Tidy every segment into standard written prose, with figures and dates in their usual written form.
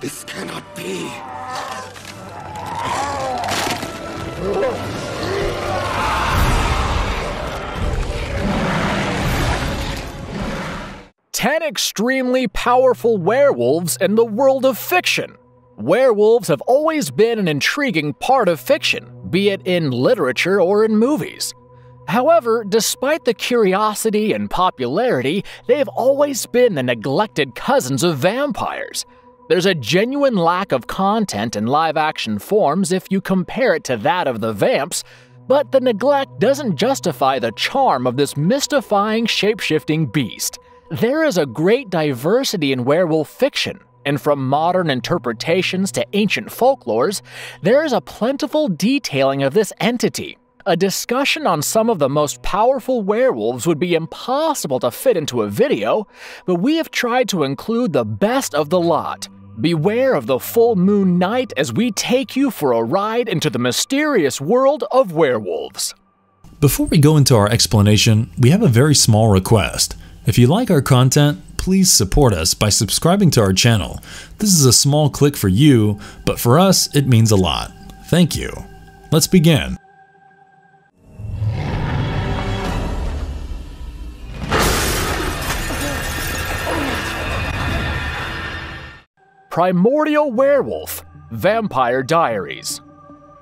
This cannot be. 10 extremely powerful werewolves in the world of fiction. Werewolves have always been an intriguing part of fiction, be it in literature or in movies. However, despite the curiosity and popularity, they have always been the neglected cousins of vampires. There's a genuine lack of content in live-action forms if you compare it to that of the vamps, but the neglect doesn't justify the charm of this mystifying shape-shifting beast. There is a great diversity in werewolf fiction, and from modern interpretations to ancient folklores, there is a plentiful detailing of this entity. A discussion on some of the most powerful werewolves would be impossible to fit into a video, but we have tried to include the best of the lot. Beware of the full moon night as we take you for a ride into the mysterious world of werewolves. Before we go into our explanation, we have a very small request. If you like our content, please support us by subscribing to our channel. This is a small click for you, but for us, it means a lot. Thank you. Let's begin. Primordial Werewolf, Vampire Diaries.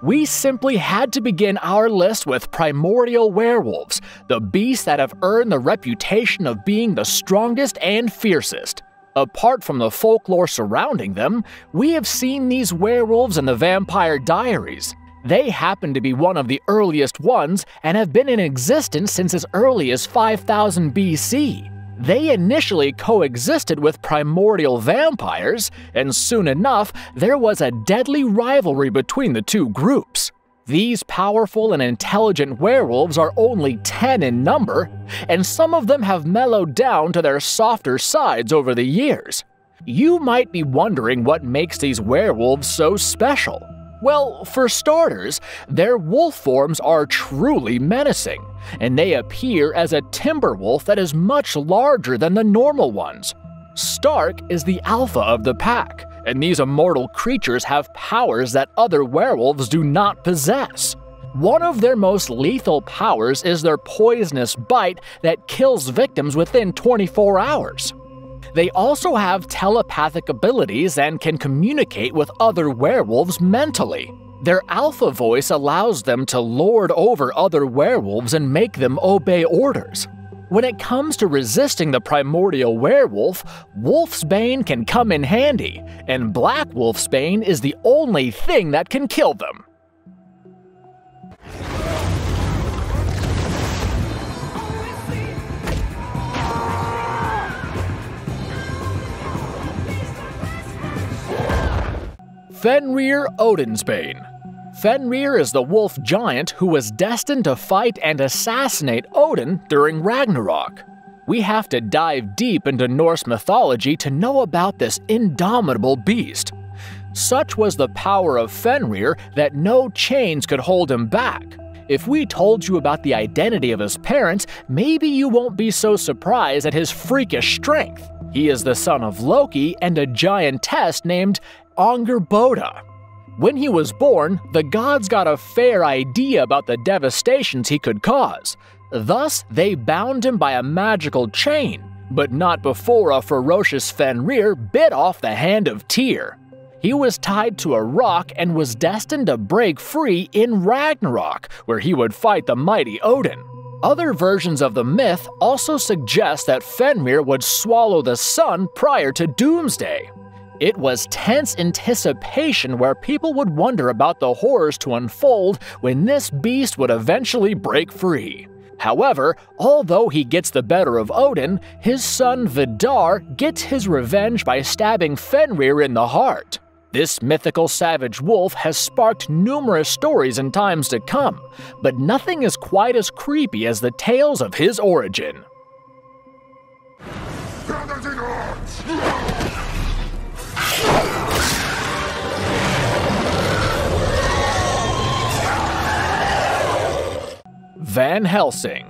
We simply had to begin our list with primordial werewolves, the beasts that have earned the reputation of being the strongest and fiercest. Apart from the folklore surrounding them, we have seen these werewolves in the Vampire Diaries. They happen to be one of the earliest ones and have been in existence since as early as 5000 BC. They initially coexisted with primordial vampires, and soon enough, there was a deadly rivalry between the two groups. These powerful and intelligent werewolves are only 10 in number, and some of them have mellowed down to their softer sides over the years. You might be wondering what makes these werewolves so special. Well, for starters, their wolf forms are truly menacing, and they appear as a timber wolf that is much larger than the normal ones. Stark is the alpha of the pack, and these immortal creatures have powers that other werewolves do not possess. One of their most lethal powers is their poisonous bite that kills victims within 24 hours. They also have telepathic abilities and can communicate with other werewolves mentally. Their alpha voice allows them to lord over other werewolves and make them obey orders. When it comes to resisting the primordial werewolf, Wolfsbane can come in handy, and Black Wolfsbane is the only thing that can kill them. Fenrir Odinsbane. Fenrir is the wolf giant who was destined to fight and assassinate Odin during Ragnarok. We have to dive deep into Norse mythology to know about this indomitable beast. Such was the power of Fenrir that no chains could hold him back. If we told you about the identity of his parents, maybe you won't be so surprised at his freakish strength. He is the son of Loki and a giantess named Angerboda. When he was born, the gods got a fair idea about the devastations he could cause. Thus, they bound him by a magical chain, but not before a ferocious Fenrir bit off the hand of Tyr. He was tied to a rock and was destined to break free in Ragnarok, where he would fight the mighty Odin. Other versions of the myth also suggest that Fenrir would swallow the sun prior to Doomsday. It was tense anticipation where people would wonder about the horrors to unfold when this beast would eventually break free. However, although he gets the better of Odin, his son Vidar gets his revenge by stabbing Fenrir in the heart. This mythical savage wolf has sparked numerous stories in times to come, but nothing is quite as creepy as the tales of his origin. Van Helsing.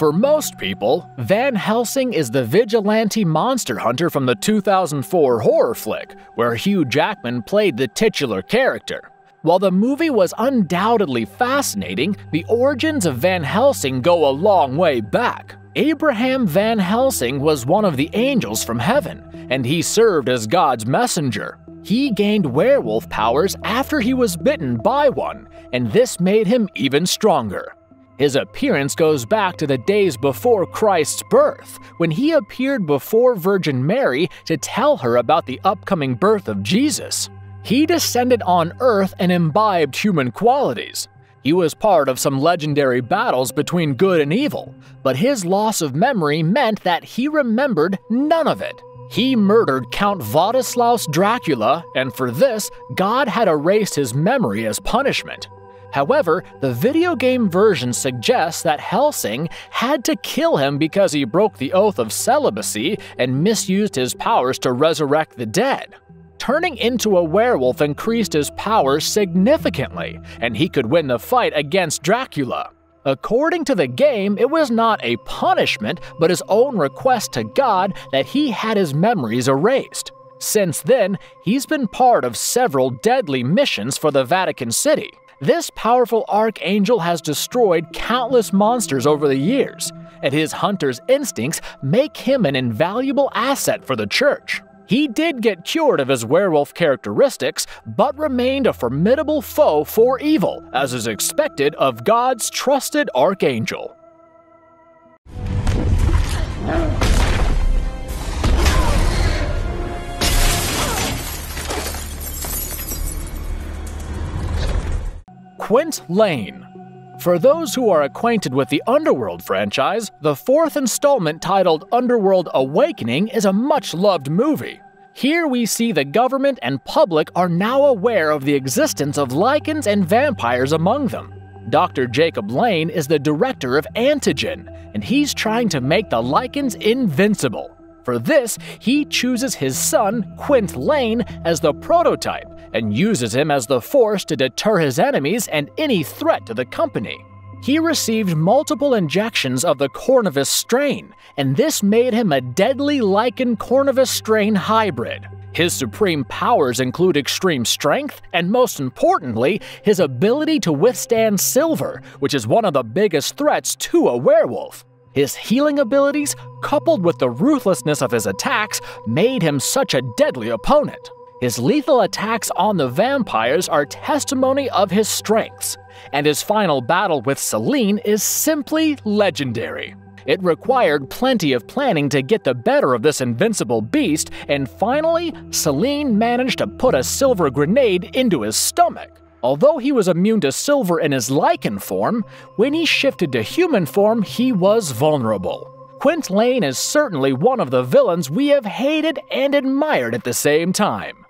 For most people, Van Helsing is the vigilante monster hunter from the 2004 horror flick, where Hugh Jackman played the titular character. While the movie was undoubtedly fascinating, the origins of Van Helsing go a long way back. Abraham Van Helsing was one of the angels from heaven, and he served as God's messenger. He gained werewolf powers after he was bitten by one, and this made him even stronger. His appearance goes back to the days before Christ's birth, when he appeared before Virgin Mary to tell her about the upcoming birth of Jesus. He descended on Earth and imbibed human qualities. He was part of some legendary battles between good and evil, but his loss of memory meant that he remembered none of it. He murdered Count Vladislaus Dracula, and for this, God had erased his memory as punishment. However, the video game version suggests that Helsing had to kill him because he broke the oath of celibacy and misused his powers to resurrect the dead. Turning into a werewolf increased his powers significantly, and he could win the fight against Dracula. According to the game, it was not a punishment, but his own request to God that he had his memories erased. Since then, he's been part of several deadly missions for the Vatican City. This powerful archangel has destroyed countless monsters over the years, and his hunter's instincts make him an invaluable asset for the church. He did get cured of his werewolf characteristics, but remained a formidable foe for evil, as is expected of God's trusted archangel. Quint Lane. For those who are acquainted with the Underworld franchise, the fourth installment titled Underworld Awakening is a much-loved movie. Here we see the government and public are now aware of the existence of lycans and vampires among them. Dr. Jacob Lane is the director of Antigen, and he's trying to make the lycans invincible. For this, he chooses his son, Quint Lane, as the prototype, and uses him as the force to deter his enemies and any threat to the company. He received multiple injections of the Corvus strain, and this made him a deadly lichen Corvus strain hybrid. His supreme powers include extreme strength, and most importantly, his ability to withstand silver, which is one of the biggest threats to a werewolf. His healing abilities, coupled with the ruthlessness of his attacks, made him such a deadly opponent. His lethal attacks on the vampires are testimony of his strengths, and his final battle with Selene is simply legendary. It required plenty of planning to get the better of this invincible beast, and finally, Selene managed to put a silver grenade into his stomach. Although he was immune to silver in his lichen form, when he shifted to human form, he was vulnerable. Quint Lane is certainly one of the villains we have hated and admired at the same time.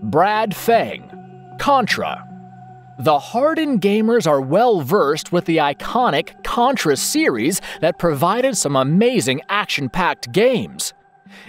Brad Fang, Contra. The hardened gamers are well versed with the iconic Contra series that provided some amazing action-packed games.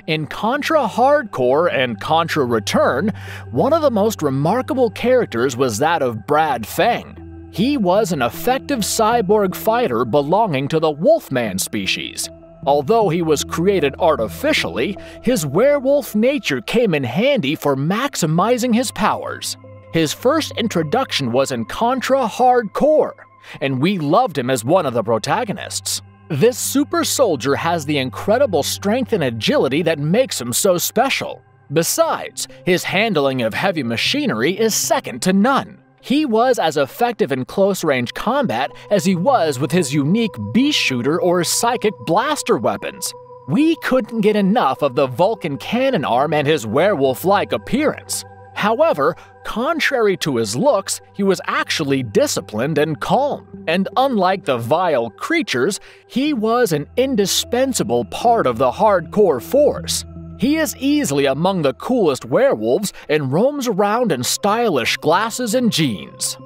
In Contra Hard Corps and Contra Return, one of the most remarkable characters was that of Brad Fang. He was an effective cyborg fighter belonging to the Wolfman species. Although he was created artificially, his werewolf nature came in handy for maximizing his powers. His first introduction was in Contra Hard Corps, and we loved him as one of the protagonists. This super soldier has the incredible strength and agility that makes him so special. Besides, his handling of heavy machinery is second to none. He was as effective in close-range combat as he was with his unique beast shooter or psychic blaster weapons. We couldn't get enough of the Vulcan cannon arm and his werewolf-like appearance. However, contrary to his looks, he was actually disciplined and calm, and unlike the vile creatures, he was an indispensable part of the hardcore force. He is easily among the coolest werewolves and roams around in stylish glasses and jeans.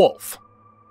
Wolf.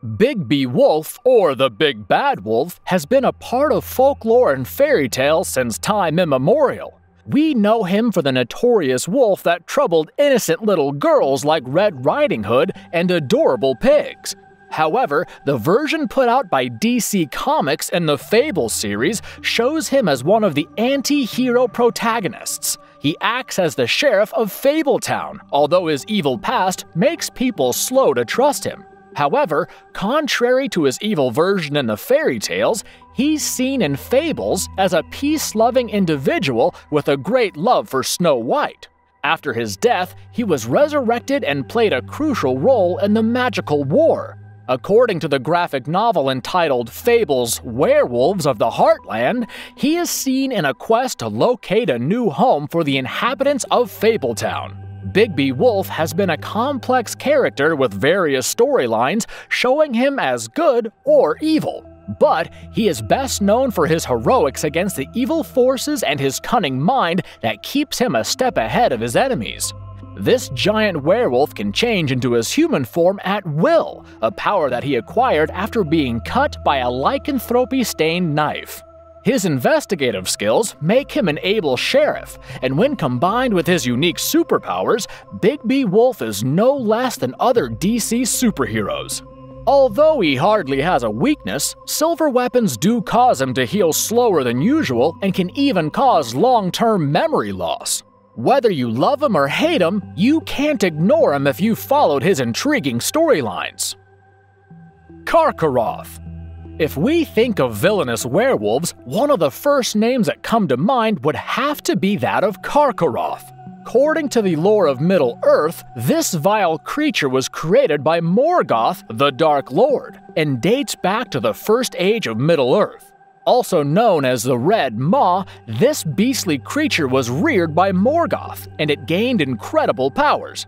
Bigby Wolf, or the Big Bad Wolf, has been a part of folklore and fairy tales since time immemorial. We know him for the notorious wolf that troubled innocent little girls like Red Riding Hood and adorable pigs. However, the version put out by DC Comics in the Fable series shows him as one of the anti-hero protagonists. He acts as the sheriff of Fabletown, although his evil past makes people slow to trust him. However, contrary to his evil version in the fairy tales, he's seen in fables as a peace-loving individual with a great love for Snow White. After his death, he was resurrected and played a crucial role in the magical war. According to the graphic novel entitled Fables: Werewolves of the Heartland, he is seen in a quest to locate a new home for the inhabitants of Fabletown. Bigby Wolf has been a complex character with various storylines showing him as good or evil. But he is best known for his heroics against the evil forces and his cunning mind that keeps him a step ahead of his enemies. This giant werewolf can change into his human form at will, a power that he acquired after being cut by a lycanthropy-stained knife. His investigative skills make him an able sheriff, and when combined with his unique superpowers, Bigby Wolf is no less than other DC superheroes. Although he hardly has a weakness, silver weapons do cause him to heal slower than usual and can even cause long-term memory loss. Whether you love him or hate him, you can't ignore him if you followed his intriguing storylines. Karkaroth. If we think of villainous werewolves, one of the first names that come to mind would have to be that of Karkaroth. According to the lore of Middle-earth, this vile creature was created by Morgoth, the Dark Lord, and dates back to the First Age of Middle-earth. Also known as the Red Maw, this beastly creature was reared by Morgoth, and it gained incredible powers.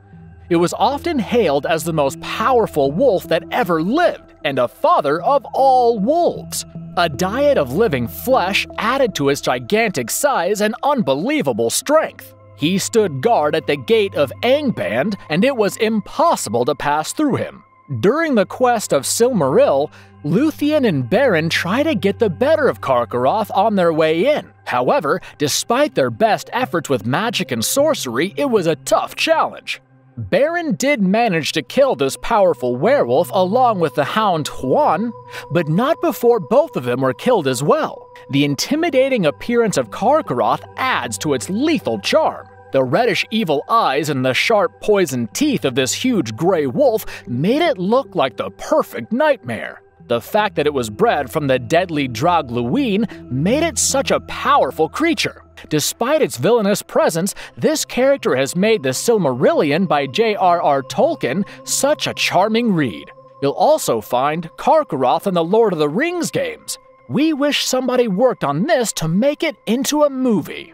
It was often hailed as the most powerful wolf that ever lived, and a father of all wolves. A diet of living flesh added to its gigantic size and unbelievable strength. He stood guard at the gate of Angband, and it was impossible to pass through him. During the quest of Silmaril, Luthien and Beren try to get the better of Karkaroth on their way in. However, despite their best efforts with magic and sorcery, it was a tough challenge. Beren did manage to kill this powerful werewolf along with the hound Huan, but not before both of them were killed as well. The intimidating appearance of Karkaroth adds to its lethal charm. The reddish evil eyes and the sharp poisoned teeth of this huge gray wolf made it look like the perfect nightmare. The fact that it was bred from the deadly Draugluine made it such a powerful creature. Despite its villainous presence, this character has made The Silmarillion by J.R.R. Tolkien such a charming read. You'll also find Karkaroth in the Lord of the Rings games. We wish somebody worked on this to make it into a movie.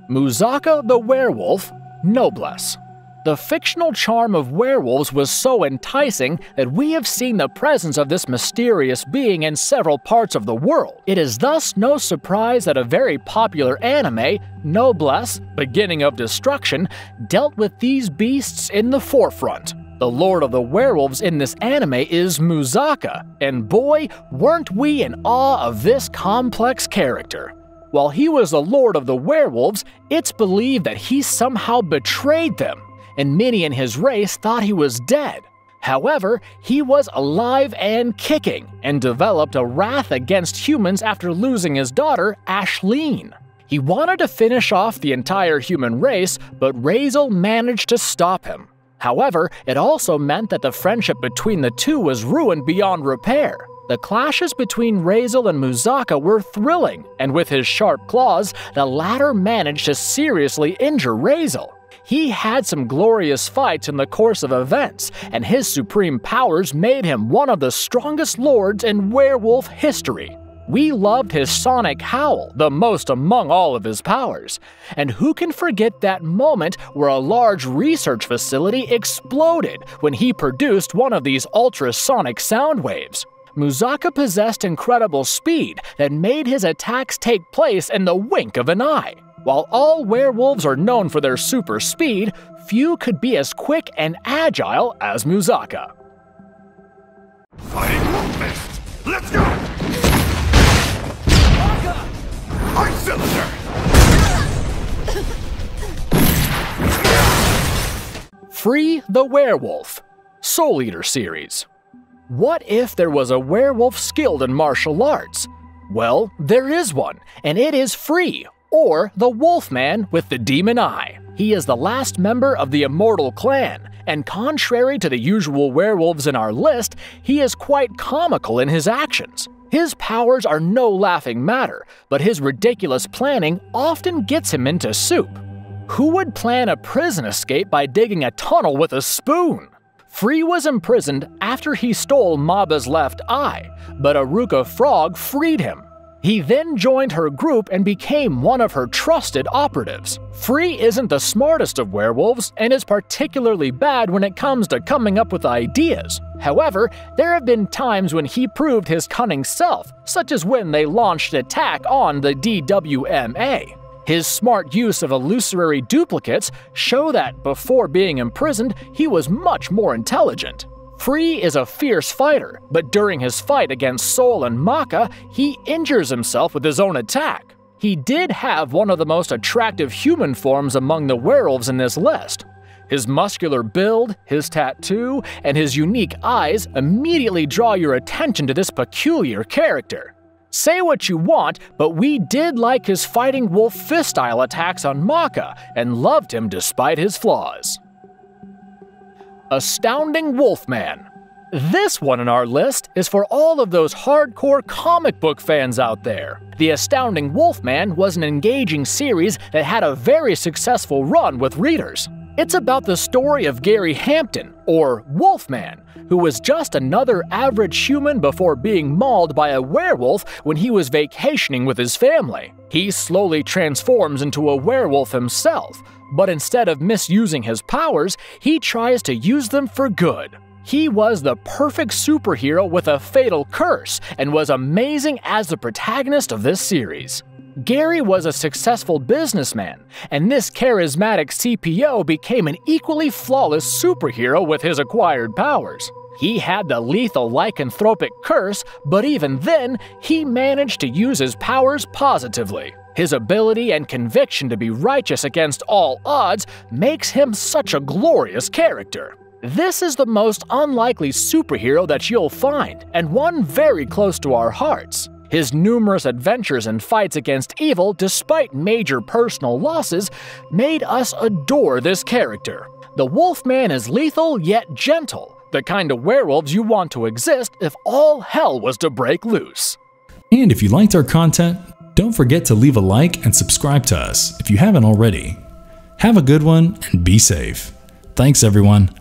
Muzaka the Werewolf, Noblesse. The fictional charm of werewolves was so enticing that we have seen the presence of this mysterious being in several parts of the world. It is thus no surprise that a very popular anime, Noblesse, Beginning of Destruction, dealt with these beasts in the forefront. The Lord of the Werewolves in this anime is Muzaka, and boy, weren't we in awe of this complex character. While he was the Lord of the Werewolves, it's believed that he somehow betrayed them, and many in his race thought he was dead. However, he was alive and kicking, and developed a wrath against humans after losing his daughter, Ashleen. He wanted to finish off the entire human race, but Razel managed to stop him. However, it also meant that the friendship between the two was ruined beyond repair. The clashes between Razel and Muzaka were thrilling, and with his sharp claws, the latter managed to seriously injure Razel. He had some glorious fights in the course of events, and his supreme powers made him one of the strongest lords in werewolf history. We loved his sonic howl the most among all of his powers. And who can forget that moment where a large research facility exploded when he produced one of these ultrasonic sound waves? Muzaka possessed incredible speed that made his attacks take place in the wink of an eye. While all werewolves are known for their super speed, few could be as quick and agile as Muzaka. Fighting Wolf Fist! Let's go! Heart Cylinder! Free the Werewolf, Soul Eater series. What if there was a werewolf skilled in martial arts? Well, there is one, and it is Free, or the Wolfman with the Demon Eye. He is the last member of the Immortal Clan, and contrary to the usual werewolves in our list, he is quite comical in his actions. His powers are no laughing matter, but his ridiculous planning often gets him into soup. Who would plan a prison escape by digging a tunnel with a spoon? Free was imprisoned after he stole Maba's left eye, but Aruka Frog freed him. He then joined her group and became one of her trusted operatives. Free isn't the smartest of werewolves and is particularly bad when it comes to coming up with ideas. However, there have been times when he proved his cunning self, such as when they launched an attack on the DWMA. His smart use of illusory duplicates show that before being imprisoned, he was much more intelligent. Free is a fierce fighter, but during his fight against Soul and Maka, he injures himself with his own attack. He did have one of the most attractive human forms among the werewolves in this list. His muscular build, his tattoo, and his unique eyes immediately draw your attention to this peculiar character. Say what you want, but we did like his fighting wolf fist-style attacks on Maka and loved him despite his flaws. Astounding Wolfman. This one on our list is for all of those hardcore comic book fans out there. The Astounding Wolfman was an engaging series that had a very successful run with readers. It's about the story of Gary Hampton, or Wolfman, who was just another average human before being mauled by a werewolf when he was vacationing with his family. He slowly transforms into a werewolf himself, but instead of misusing his powers, he tries to use them for good. He was the perfect superhero with a fatal curse and was amazing as the protagonist of this series. Gary was a successful businessman, and this charismatic CPO became an equally flawless superhero with his acquired powers. He had the lethal lycanthropic curse, but even then, he managed to use his powers positively. His ability and conviction to be righteous against all odds makes him such a glorious character. This is the most unlikely superhero that you'll find, and one very close to our hearts. His numerous adventures and fights against evil, despite major personal losses, made us adore this character. The Wolfman is lethal yet gentle, the kind of werewolves you want to exist if all hell was to break loose. And if you liked our content, don't forget to leave a like and subscribe to us if you haven't already. Have a good one and be safe. Thanks everyone.